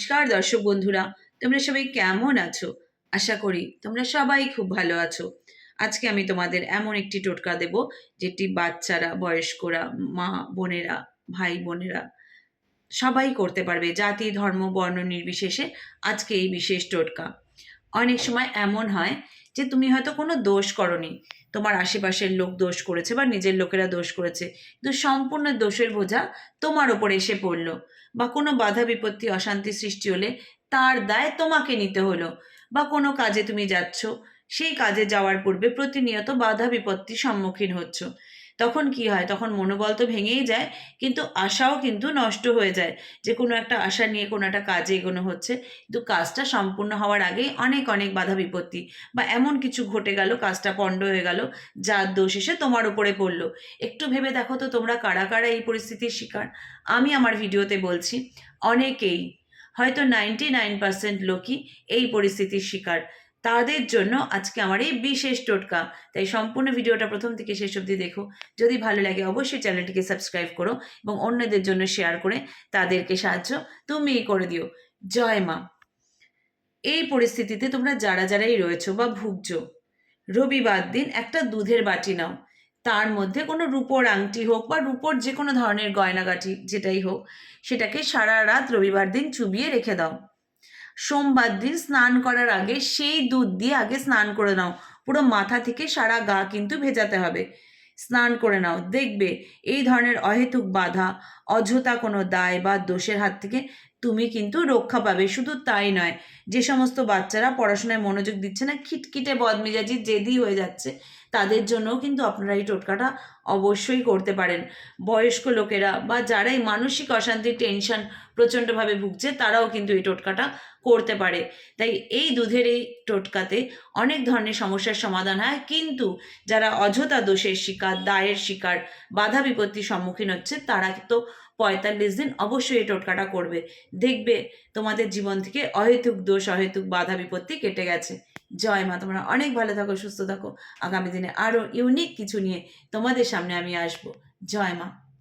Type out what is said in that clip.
নমস্কার দর্শক বন্ধুরা, তোমরা সবাই কেমন আছো? আশা করি তোমরা সবাই খুব ভালো আছো। আজকে আমি তোমাদের এমন একটি টোটকা দেব যেটি বাচ্চারা, বয়স্করা, মা বোনেরা, ভাই বোনেরা সবাই করতে পারবে, জাতি ধর্ম বর্ণ নির্বিশেষে। আজকে এই বিশেষ টোটকা। অনেক সময় এমন হয় যে তুমি হয়তো কোনো দোষ করনি, তোমার আশেপাশের লোক দোষ করেছে বা নিজের লোকেরা দোষ করেছে, কিন্তু সম্পূর্ণ দোষের বোঝা তোমার ওপরে এসে পড়লো, বা কোনো বাধা বিপত্তি অশান্তি সৃষ্টি হলে তার দায় তোমাকে নিতে হলো, বা কোনো কাজে তুমি যাচ্ছ, সেই কাজে যাওয়ার পূর্বে প্রতিনিয়ত বাধা বিপত্তির সম্মুখীন হচ্ছ। তখন কি হয়? তখন মনোবল তো ভেঙেই যায়, কিন্তু আশাও কিন্তু নষ্ট হয়ে যায়, যে কোনো একটা আশা নিয়ে কোনো একটা কাজে এগোনো হচ্ছে, কিন্তু কাজটা সম্পূর্ণ হওয়ার আগেই অনেক অনেক বাধা বিপত্তি বা এমন কিছু ঘটে গেল, কাজটা পণ্ড হয়ে গেল, যার দোষ এসে তোমার উপরে পড়লো। একটু ভেবে দেখো তো তোমরা কারা কারা এই পরিস্থিতির শিকার। আমি আমার ভিডিওতে বলছি অনেকেই, হয়তো 99% লোকই এই পরিস্থিতির শিকার। তাদের জন্য আজকে আমার এই বিশেষ টোটকা। তাই সম্পূর্ণ ভিডিওটা প্রথম থেকে শেষ অবধি দেখো। যদি ভালো লাগে অবশ্যই চ্যানেলটিকে সাবস্ক্রাইব করো এবং অন্যদের জন্য শেয়ার করে তাদেরকে সাহায্য তুমিই করে দিও। জয় মা। এই পরিস্থিতিতে তোমরা যারা যারাই রয়েছো বা ভুগছো, রবিবার দিন একটা দুধের বাটি নাও, তার মধ্যে কোনো রূপোর আংটি হোক বা রূপোর যে কোনো ধরনের গয়নাগাটি যেটাই হোক, সেটাকে সারা রাত রবিবার দিন চুবিয়ে রেখে দাও। সোমবার দিন স্নান করার আগে সেই দুধ দিয়ে আগে স্নান করে নাও, পুরো মাথা থেকে সারা গা কিন্তু ভেজাতে হবে। স্নান করে নাও, দেখবে এই ধরনের অহেতুক বাধা, অযথা কোনো দায় বা দোষের হাত থেকে তুমি কিন্তু রক্ষা পাবে। শুধু তাই নয়, যে সমস্ত বাচ্চারা পড়াশোনায় মনোযোগ দিচ্ছে না, খিটখিটে বদমেজাজি জেদি হয়ে যাচ্ছে, তাদের জন্যও কিন্তু আপনারা এই টোটকাটা অবশ্যই করতে পারেন। বয়স্ক লোকেরা বা যারাই মানসিক অশান্তি, টেনশন প্রচণ্ডভাবে ভুগছে, তারাও কিন্তু এই টোটকাটা করতে পারে। তাই এই দুধের এই টোটকাতে অনেক ধরনের সমস্যার সমাধান হয়, কিন্তু যারা অযথা দোষের শিকার, দায়ের শিকার, বাধা বিপত্তির সম্মুখীন হচ্ছে, তারা তো 45 দিন অবশ্যই এই টোটকাটা করবে। দেখবে তোমাদের জীবন থেকে অহেতুক দোষ, অহেতুক বাধা বিপত্তি কেটে গেছে। জয় মা। তোমরা অনেক ভালো থাকো, সুস্থ থাকো। আগামী দিনে আরও ইউনিক কিছু নিয়ে তোমাদের সামনে আমি আসবো। জয় মা।